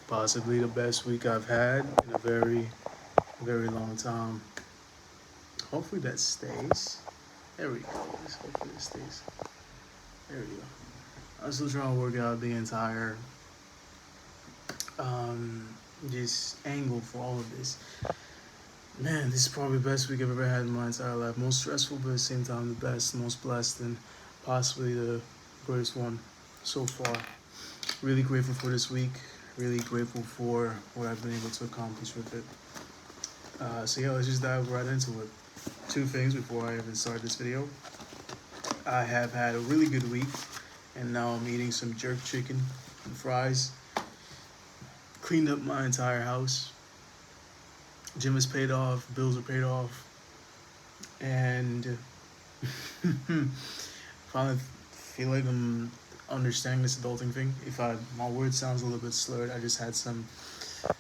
Possibly the best week I've had in a very, very long time. Hopefully that stays. There we go. Hopefully it stays. There we go. I'm still trying to work out the entire um, this angle for all of this. Man, this is probably the best week I've ever had in my entire life. Most stressful, but at the same time, the best, most blessed, and possibly the greatest one so far. Really grateful for this week. Really grateful for what I've been able to accomplish with it. So yeah, let's just dive right into it. Two things before I even start this video. I have had a really good week, and now I'm eating some jerk chicken and fries. Cleaned up my entire house. Gym is paid off, bills are paid off, and finally feel like I'm understanding this adulting thing. If my word sounds a little bit slurred, I just had some.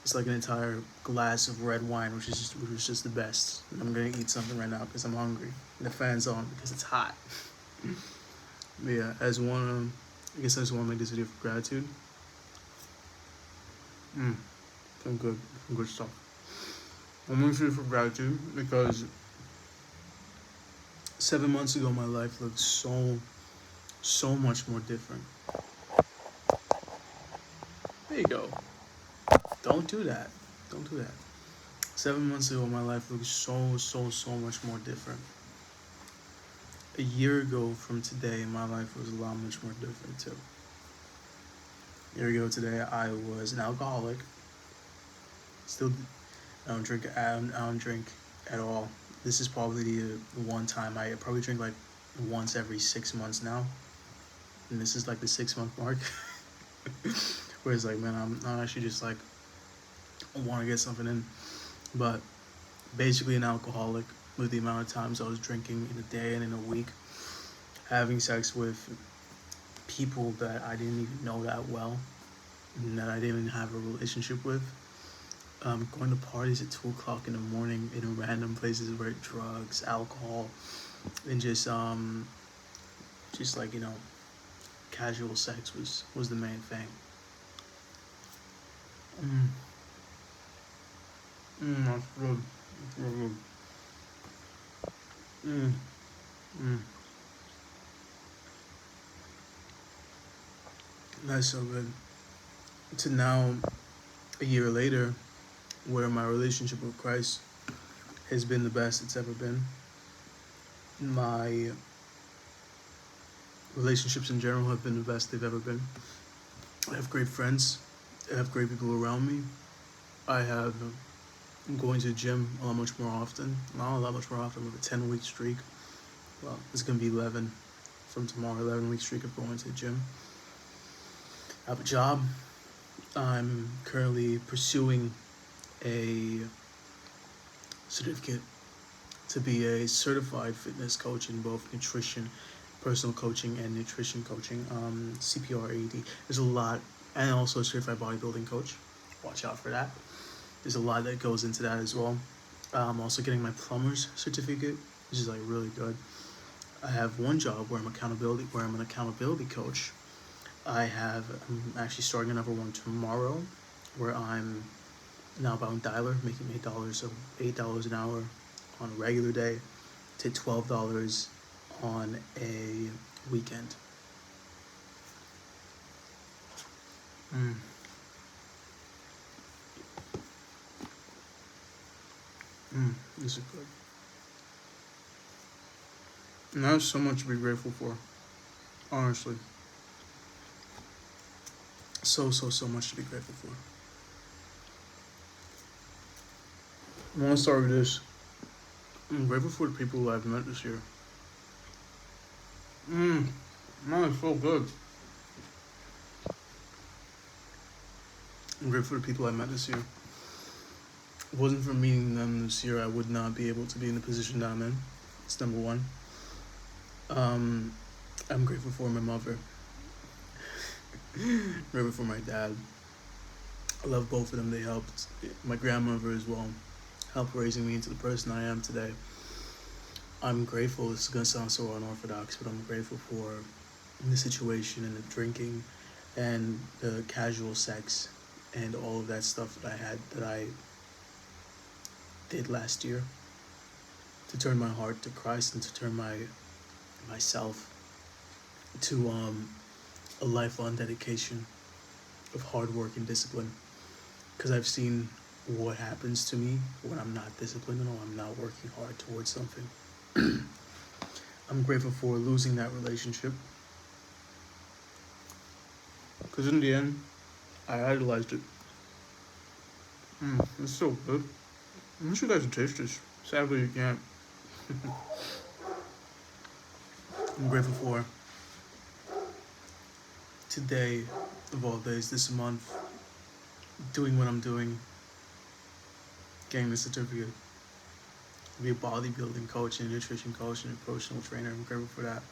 It's like an entire glass of red wine, which was just the best. And I'm gonna eat something right now because I'm hungry. And the fan's on because it's hot. But yeah, I guess I just want to make this video for gratitude. Some good stuff. I'm making this video for gratitude because 7 months ago my life looked so much more different. There you go. Don't do that. Don't do that. 7 months ago my life looked so much more different. A year ago from today my life was a lot much more different too. A year ago today I was an alcoholic. Still, I don't drink at all. This is probably the one time I probably drink like once every 6 months now, and this is like the 6 month mark. Where it's like, man, I'm actually just like I want to get something in, but basically an alcoholic with the amount of times I was drinking in a day and in a week, having sex with people that I didn't even know that well, and that I didn't even have a relationship with. Going to parties at 2 o'clock in the morning in random places where drugs, alcohol, and just like casual sex was the main thing. Mm, that's good. That's real good. Mm, mm, that's so good. To now, a year later, where my relationship with Christ has been the best it's ever been. My relationships in general have been the best they've ever been. I have great friends. I have great people around me. I'm going to the gym a lot much more often. Not a lot much more often. With a 10-week streak. Well, it's gonna be 11 from tomorrow. 11-week streak of going to the gym. I have a job. I'm currently pursuing a certificate to be a certified fitness coach in both nutrition, personal coaching, and nutrition coaching. CPR AED. There's a lot, and also a certified bodybuilding coach. Watch out for that. There's a lot that goes into that as well. I'm also getting my plumber's certificate, which is like really good. I have one job where I'm an accountability coach. I'm actually starting another one tomorrow, where I'm now about dialer, making $8 an hour on a regular day to $12 on a weekend. Mm. This is good. And I have so much to be grateful for. Honestly, so much to be grateful for. I want to start with this. I'm grateful for the people who I've met this year. Mmm, man, it's so good. I'm grateful for the people I met this year. If it wasn't for meeting them this year, I would not be able to be in the position that I'm in. It's number one. Um, I'm grateful for my mother. Grateful for my dad. I love both of them. They helped my grandmother as well, helped raising me into the person I am today. I'm grateful. This is gonna sound so unorthodox, but I'm grateful for the situation and the drinking and the casual sex and all of that stuff that I did last year, to turn my heart to Christ and to turn myself to a lifelong dedication of hard work and discipline. Because I've seen what happens to me when I'm not disciplined or I'm not working hard towards something. I'm grateful for losing that relationship, because in the end, I idolized it. It's so good. I wish you guys could taste this. Sadly, you can't. I'm grateful for today, of all days, this month, doing what I'm doing, getting the certificate, be a bodybuilding coach and nutrition coach and a personal trainer. I'm grateful for that.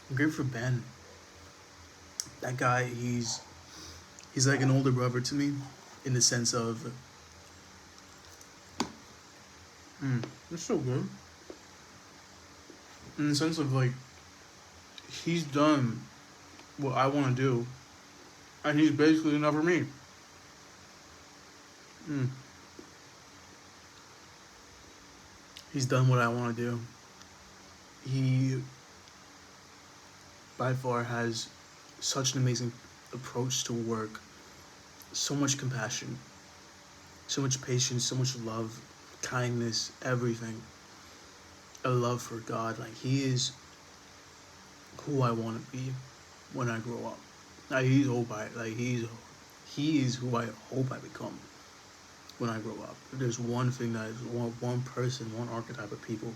I'm grateful for Ben. That guy, he's like an older brother to me, in the sense of, it's so good. In the sense of like, he's done what I want to do, and he's basically enough for me. He's done what I want to do. He, by far, has such an amazing approach to work, so much compassion, so much patience, so much love, kindness, everything. A love for God. Like, he is who I want to be when I grow up. Like, he is who I hope I become when I grow up. If there's one thing that is one person, one archetype of people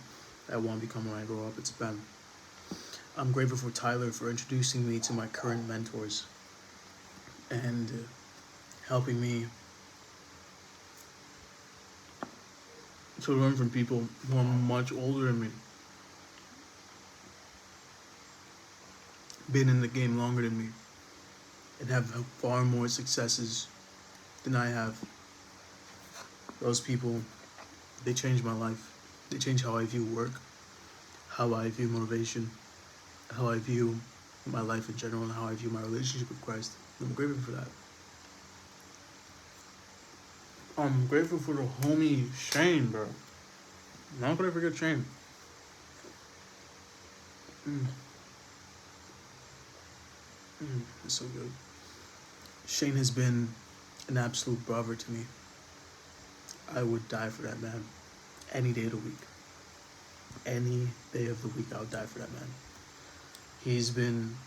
that I want to become when I grow up, it's Ben. I'm grateful for Tyler for introducing me to my current mentors and helping me to learn from people who are much older than me, been in the game longer than me, and have far more successes than I have. Those people, they changed my life. They changed how I view work, how I view motivation, how I view my life in general, and how I view my relationship with Christ. I'm grateful for that. I'm grateful for the homie Shane, bro. Not gonna forget Shane. It's so good. Shane has been an absolute brother to me. I would die for that man any day of the week. Any day of the week, I would die for that man. He's been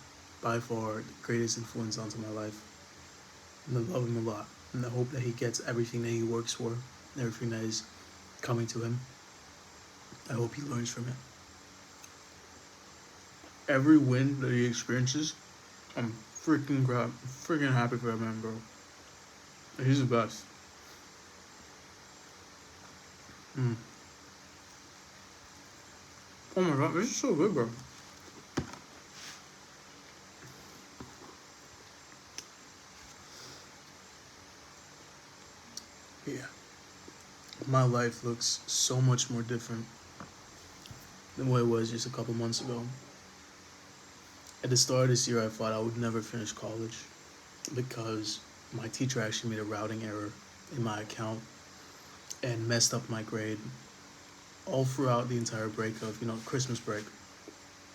by far the greatest influence onto my life. And I love him a lot. And I hope that he gets everything that he works for, and everything that is coming to him. I hope he learns from it. Every win that he experiences, I'm freaking happy for that man, bro. He's the best. Oh my god, this is so good, bro. Yeah. My life looks so much more different than what it was just a couple months ago. At the start of this year, I thought I would never finish college because my teacher actually made a routing error in my account and messed up my grade all throughout the entire break of, Christmas break.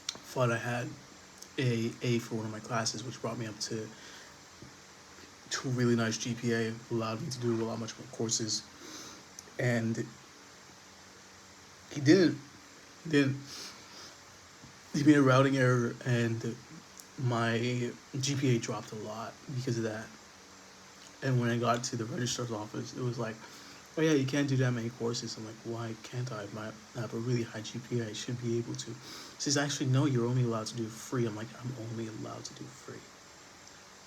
Thought I had a for one of my classes, which brought me up to a really nice GPA, allowed me to do a lot much more courses. And he didn't. He didn't. He made a routing error, and my GPA dropped a lot because of that. And when I got to the registrar's office, it was like, oh yeah, you can't do that many courses. I'm like, why can't I? I have a really high GPA. I should be able to. He says, actually, no, you're only allowed to do free. I'm like, I'm only allowed to do free.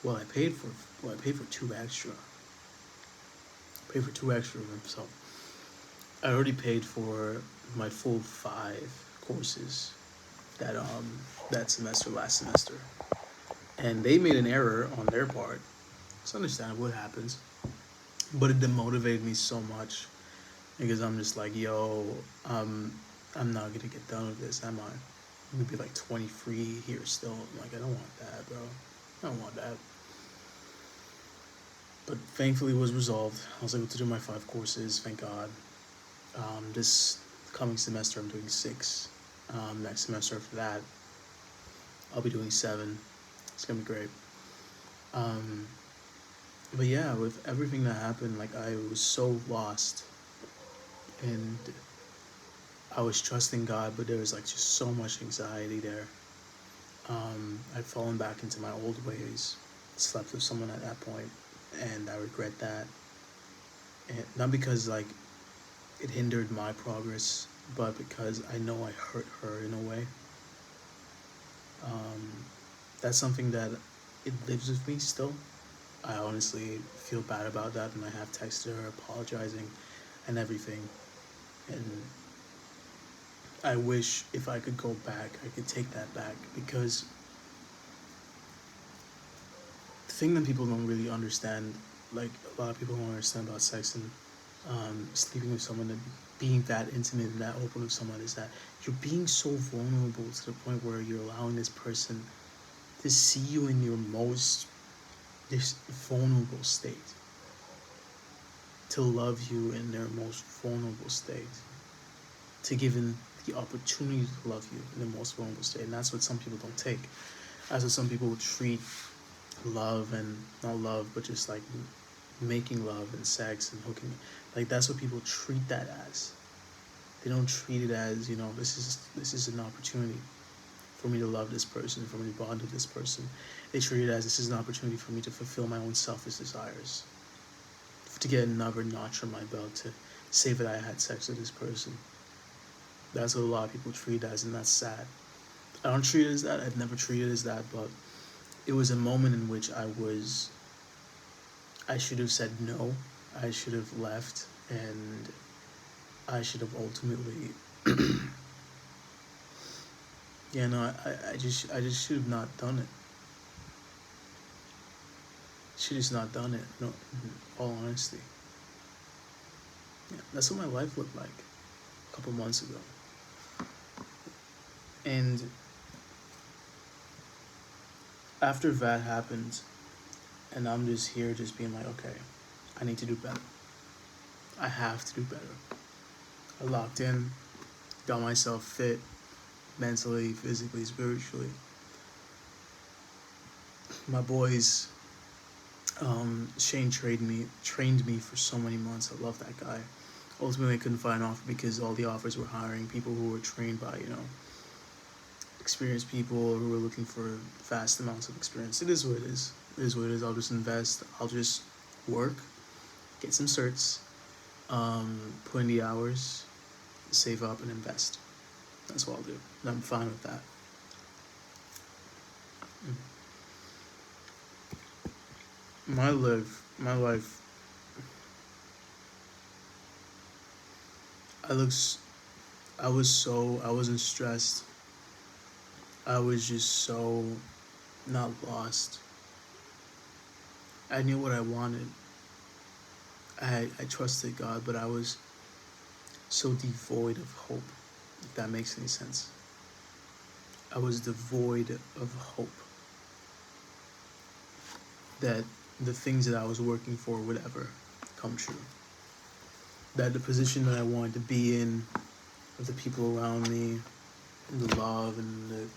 Well, I paid for two extra. Paid for two extra of them, so I already paid for my full 5 courses that semester, last semester. And they made an error on their part. It's understandable, it happens. But it demotivated me so much because I'm just like, yo, I'm not gonna get done with this, am I? I'm gonna be like 23 here still. I'm like, I don't want that, bro. I don't want that. But thankfully, it was resolved. I was able to do my 5 courses. Thank God. This coming semester, I'm doing 6. Next semester after that, I'll be doing 7. It's gonna be great. Um, but yeah, with everything that happened, like I was so lost, and I was trusting God, but there was like just so much anxiety there. I'd fallen back into my old ways, slept with someone at that point, and I regret that. And not because like it hindered my progress, but because I know I hurt her in a way. Um, that's something that it lives with me still. I honestly feel bad about that, and I have texted her apologizing and everything. And I wish if I could go back, I could take that back, because the thing that people don't really understand, like a lot of people don't understand about sex and sleeping with someone and being that intimate and that open with someone, is that you're being so vulnerable to the point where you're allowing this person to see you in your most this vulnerable state, to love you in their most vulnerable state, to give them the opportunity to love you in the most vulnerable state. And that's what some people don't take. That's what some people treat love, and not love, but just like making love and sex and hooking. Like that's what people treat that as. They don't treat it as, this is an opportunity for me to love this person, for me to bond with this person. They treat it as this is an opportunity for me to fulfill my own selfish desires, to get another notch on my belt, to say that I had sex with this person. That's what a lot of people treat it as, and that's sad. I don't treat it as that. I've never treated it as that, but it was a moment in which I should have said no. I should have left, and I should have ultimately, yeah, no, I just should have not done it. Should have just not done it. No, in all honesty, yeah, that's what my life looked like a couple months ago, and after that happened, and I'm just here, just being like, okay, I need to do better. I have to do better. I locked in, got myself fit mentally, physically, spiritually. My boys, Shane trained me for so many months. I love that guy. Ultimately, I couldn't find an offer because all the offers were hiring people who were trained by experienced people who were looking for vast amounts of experience. It is what it is. It is what it is. I'll just invest. I'll just work, get some certs, put in the hours, save up, and invest. That's what I'll do. And I'm fine with that. My life. I looks. I wasn't stressed. I was just so not lost. I knew what I wanted. I trusted God, but I was so devoid of hope, if that makes any sense. I was devoid of hope that the things that I was working for would ever come true. That the position that I wanted to be in, with the people around me, and the love, and the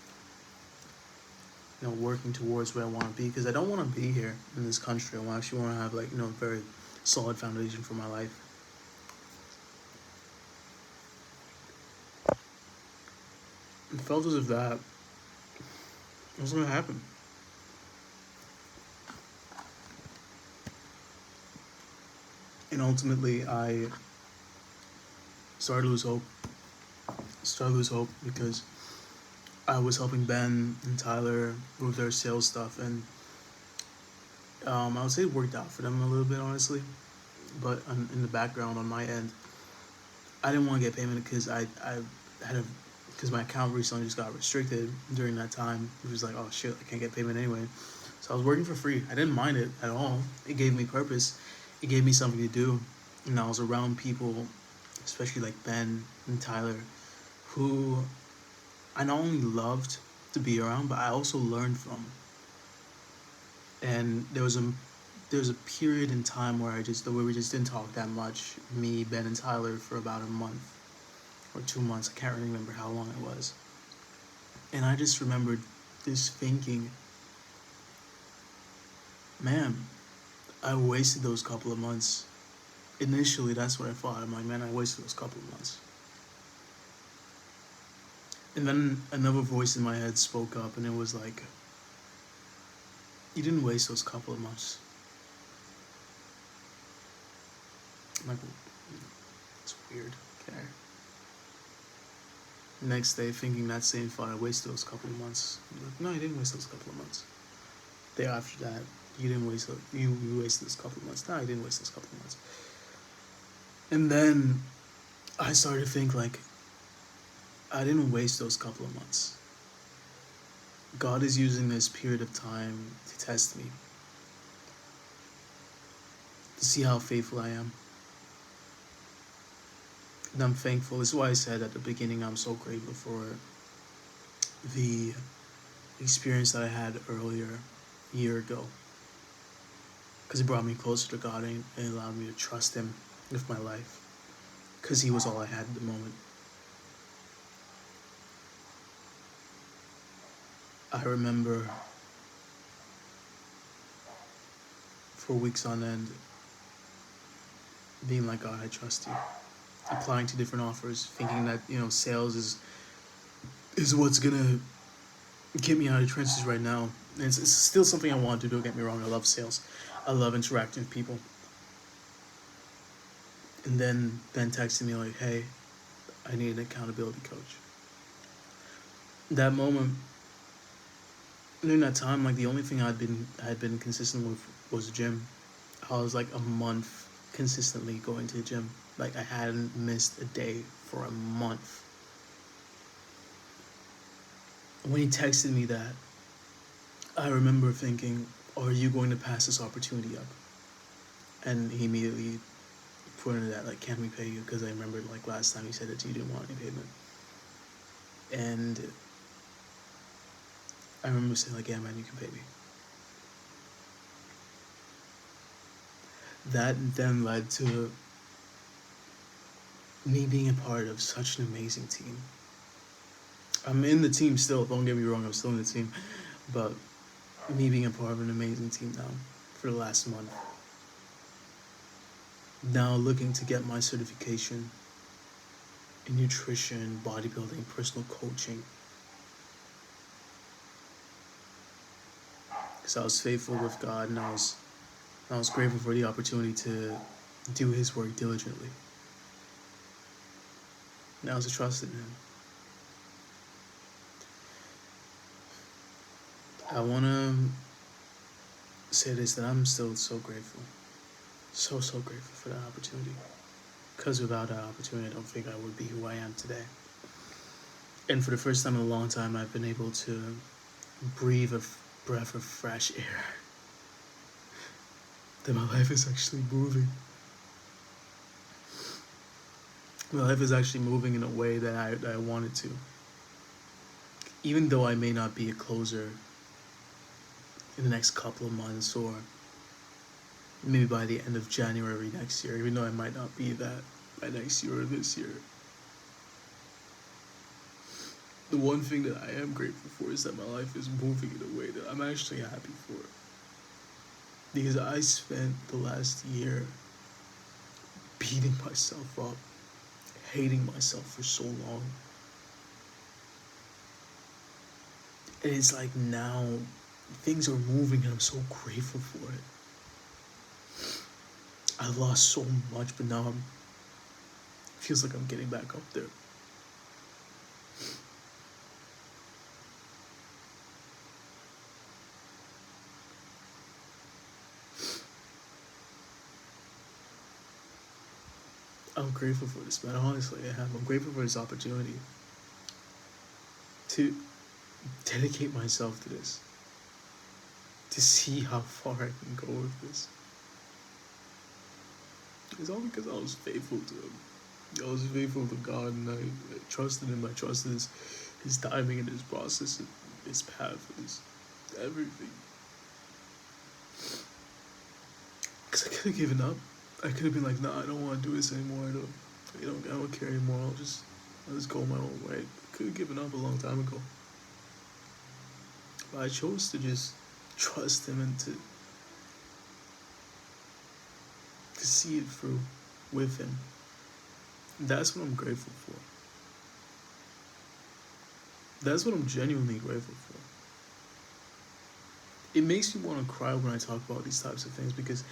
working towards where I want to be, because I don't want to be here in this country. I actually want to have like a very solid foundation for my life. It felt as if that was going to happen, and ultimately I started to lose hope. Started to lose hope because I was helping Ben and Tyler with their sales stuff, and I would say it worked out for them a little bit, honestly. But in the background on my end, I didn't want to get payment because I had a because my account recently just got restricted during that time. It was like, oh shit, I can't get payment anyway. So I was working for free. I didn't mind it at all. It gave me purpose. It gave me something to do. And I was around people, especially like Ben and Tyler, who I not only loved to be around, but I also learned from. And there there's a period in time where we just didn't talk that much. Me, Ben, and Tyler for about a month or 2 months. I can't really remember how long it was. And I just remembered this thinking, man, I wasted those couple of months. Initially, that's what I thought. I'm like, man, I wasted those couple of months. And then another voice in my head spoke up, and it was like, you didn't waste those couple of months. I'm like, it's weird. Okay. Next day, thinking that same thought, I wasted those couple of months. I'm like, no, you didn't waste those couple of months. Day after that, you didn't waste you wasted those couple of months. No, you didn't waste those couple of months. And then I started to think like, I didn't waste those couple of months. God is using this period of time to test me, to see how faithful I am. And I'm thankful. This is why I said at the beginning I'm so grateful for the experience that I had earlier, a year ago. Because it brought me closer to God and it allowed me to trust Him with my life. Because He was all I had at the moment. I remember for weeks on end being like, God, I trust you. Applying to different offers, thinking that, sales is what's gonna get me out of the trenches right now. And it's still something I want to do, don't get me wrong. I love sales. I love interacting with people. And then Ben texted me like, hey, I need an accountability coach. That moment, during that time, like the only thing I had been consistent with was the gym. I was like a month consistently going to the gym. Like I hadn't missed a day for a month. When he texted me that, I remember thinking, are you going to pass this opportunity up? And he immediately put into that, like, can we pay you? Because I remember, like, last time he said that you didn't want any payment. And I remember saying, like, yeah, man, you can pay me. That then led to me being a part of such an amazing team. I'm in the team still, don't get me wrong, I'm still in the team. But me being a part of an amazing team now for the last month. Now looking to get my certification in nutrition, bodybuilding, personal coaching. Because I was faithful with God and I was grateful for the opportunity to do His work diligently. And I was trusting Him. I want to say this, that I'm still so grateful. So grateful for that opportunity. Because without that opportunity, I don't think I would be who I am today. And for the first time in a long time, I've been able to breathe a breath of fresh air. That my life is actually moving. My life is actually moving in a way that I want it to. Even though I may not be a closer in the next couple of months or maybe by the end of January next year, even though I might not be that by next year or this year. The one thing that I am grateful for is that my life is moving in a way that I'm actually happy for. Because I spent the last year beating myself up, hating myself for so long. And it's like now things are moving and I'm so grateful for it. I lost so much, but now it feels like I'm getting back up there. I'm grateful for this, man. Honestly, I am. I'm grateful for this opportunity to dedicate myself to this, to see how far I can go with this. It's all because I was faithful to Him. I was faithful to God, and I trusted Him. I trusted His timing and His process, and His path, and His everything. Because I could have given up. I could have been like, nah, I don't want to do this anymore. I don't care anymore. I'll just go my own way. I could have given up a long time ago. But I chose to just trust him and to see it through with him. That's what I'm grateful for. That's what I'm genuinely grateful for. It makes me want to cry when I talk about these types of things because,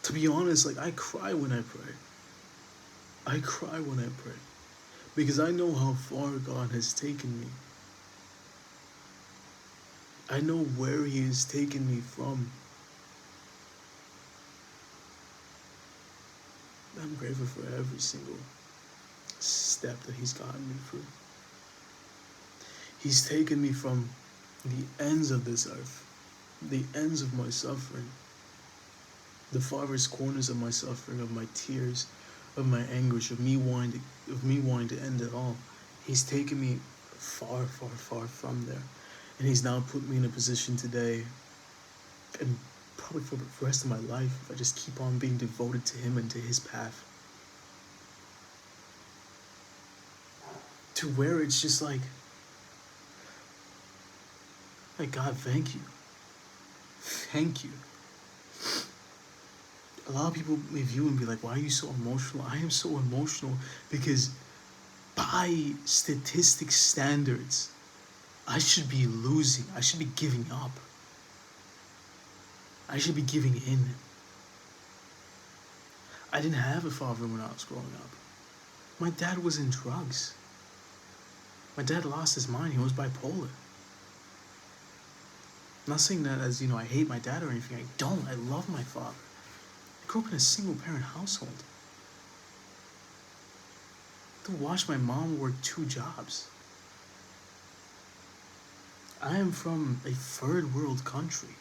to be honest, like I cry when I pray. I cry when I pray because I know how far God has taken me. I know where He has taken me from. I'm grateful for every single step that He's gotten me through. He's taken me from the ends of this earth, the ends of my suffering, the farthest corners of my suffering, of my tears, of my anguish, of me wanting to end it all. He's taken me far, far, far from there. And He's now put me in a position today, and probably for the rest of my life, if I just keep on being devoted to Him and to His path, to where it's just like God, thank you. Thank you. A lot of people may view and be like, why are you so emotional? I am so emotional because by statistic standards, I should be losing. I should be giving up. I should be giving in. I didn't have a father when I was growing up. My dad was in drugs. My dad lost his mind. He was bipolar. I'm not saying that as, I hate my dad or anything. I don't. I love my father. I grew up in a single-parent household. To watch my mom work 2 jobs. I am from a third world country.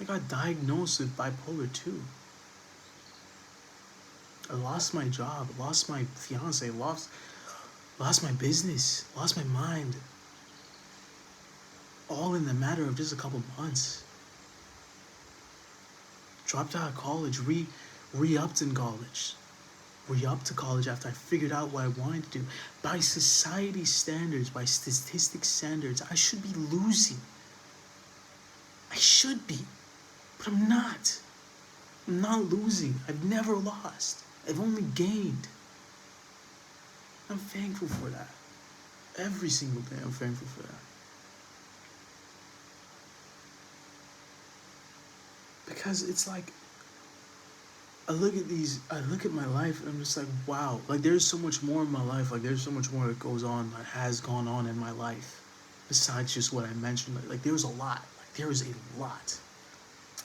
I got diagnosed with bipolar 2. I lost my job, lost my fiance, lost my business, lost my mind. All in the matter of just a couple months. Dropped out of college, re-upped in college. Re-upped to college after I figured out what I wanted to do. By society standards, by statistic standards, I should be losing. I should be. But I'm not. I'm not losing. I've never lost. I've only gained. I'm thankful for that. Every single day I'm thankful for that. Because it's like, I look at my life and I'm just like, wow. Like there's so much more in my life. Like there's so much more that goes on, that has gone on in my life. Besides just what I mentioned. Like there's a lot. Like there is a lot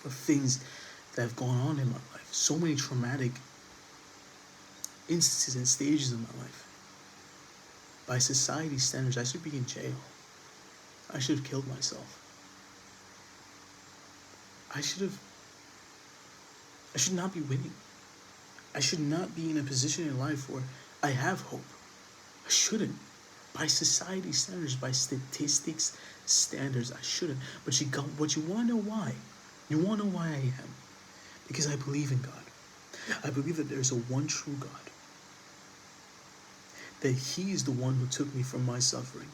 of things that have gone on in my life. So many traumatic instances and stages of my life. By society standards, I should be in jail. I should have killed myself. I should not be winning. I should not be in a position in life where I have hope. I shouldn't. By society standards, by statistics standards, I shouldn't. But you want to know why? You want to know why I am? Because I believe in God. I believe that there's a one true God. That He is the one who took me from my suffering.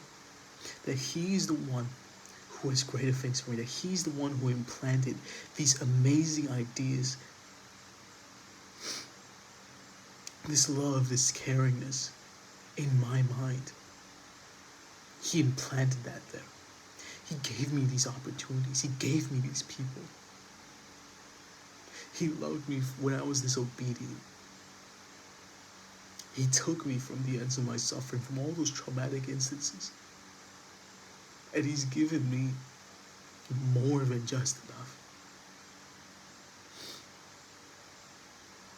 That He is the one who has greater things for me. That He's the one who implanted these amazing ideas. This love, this caringness in my mind. He implanted that there. He gave me these opportunities. He gave me these people. He loved me when I was disobedient. He took me from the ends of my suffering, from all those traumatic instances. And He's given me more than just enough.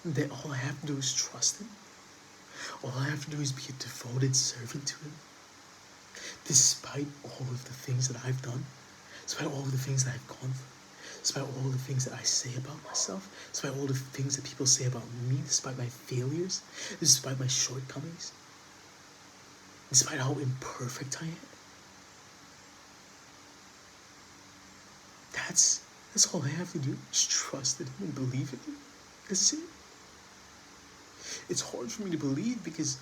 That all I have to do is trust Him. All I have to do is be a devoted servant to Him. Despite all of the things that I've done, despite all of the things that I've gone through, despite all the things that I say about myself, despite all the things that people say about me, despite my failures, despite my shortcomings, despite how imperfect I am, That's all I have to do. Just trust in him and believe in him. That's it. It's hard for me to believe because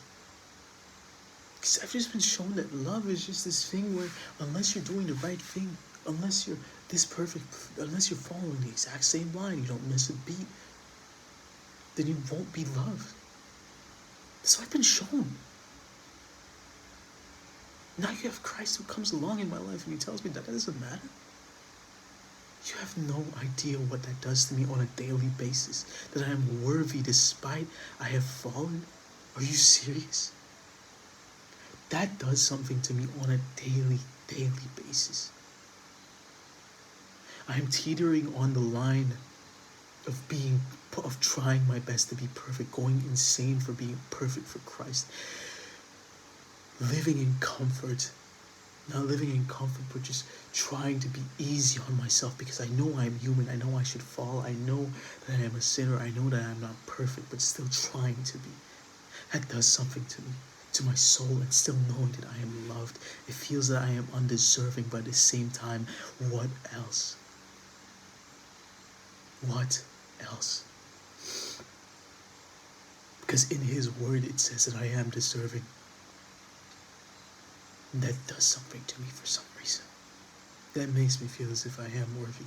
I've just been shown that love is just this thing where unless you're doing the right thing, unless you're this perfect, unless you're following the exact same line, you don't miss a beat, then you won't be loved. That's what I've been shown. Now you have Christ who comes along in my life and he tells me that doesn't matter. You have no idea what that does to me on a daily basis. That I am worthy despite I have fallen. Are you serious? That does something to me on a daily basis. I am teetering on the line of trying my best to be perfect, going insane for being perfect for Christ. Living in comfort. Not living in comfort, but just trying to be easy on myself because I know I'm human. I know I should fall. I know that I am a sinner. I know that I'm not perfect, but still trying to be. That does something to me, to my soul, and still knowing that I am loved. It feels that I am undeserving, but at the same time, what else? What else? Because in his word it says that I am deserving. And that does something to me for some reason. That makes me feel as if I am worthy.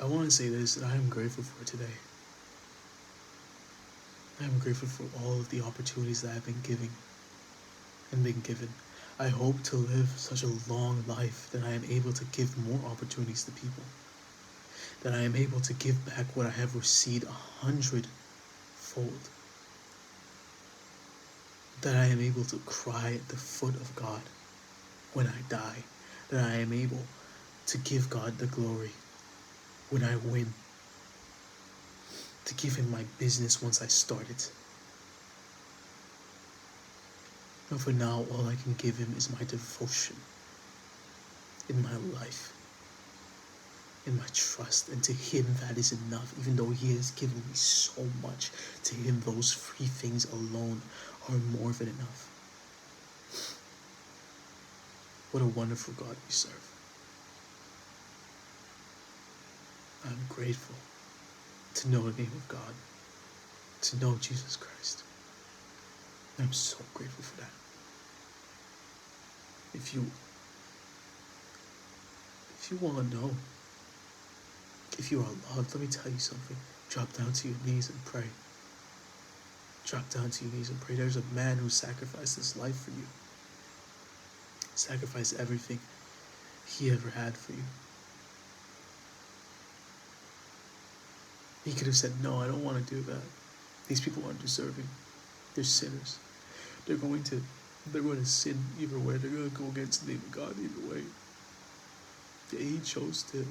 I want to say this, that I am grateful for today. I am grateful for all of the opportunities that I've been given. I hope to live such a long life that I am able to give more opportunities to people. That I am able to give back what I have received 100-fold. That I am able to cry at the foot of God when I die. That I am able to give God the glory when I win. To give him my business once I start it. And for now, all I can give him is my devotion in my life, in my trust, and to him that is enough. Even though he has given me so much, to him those 3 things alone are more than enough. What a wonderful God we serve. I'm grateful to know the name of God, to know Jesus Christ. I'm so grateful for that. If you want to know if you are loved, let me tell you something. Drop down to your knees and pray. Drop down to your knees and pray. There's a man who sacrificed his life for you. Sacrificed everything he ever had for you. He could have said, no, I don't want to do that. These people aren't deserving. They're sinners. They're going to sin either way. They're going to go against the name of God either way. He chose to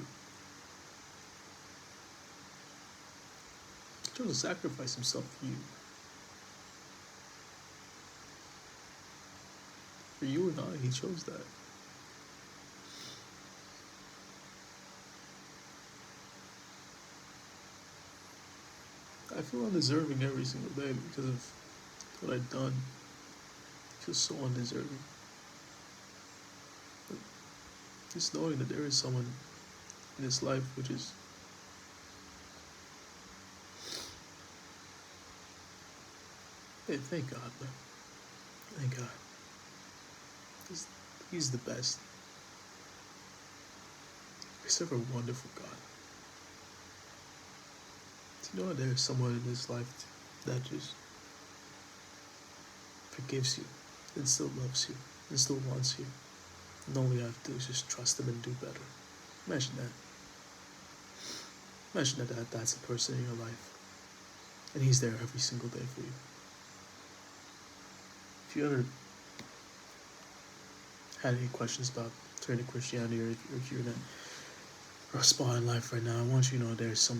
sacrifice himself for you. For you and I, he chose that. I feel undeserving every single day because of what I've done. I feel so undeserving. But just knowing that there is someone in this life which is thank God, man. Thank God. He's the best. We serve a wonderful God. Do you know that there is someone in this life that just forgives you and still loves you and still wants you? And all you have to do is just trust him and do better. Imagine that. Imagine that's a person in your life. And he's there every single day for you. If you ever had any questions about turning to Christianity, or if you're in a spot in life right now, I want you to know there's someone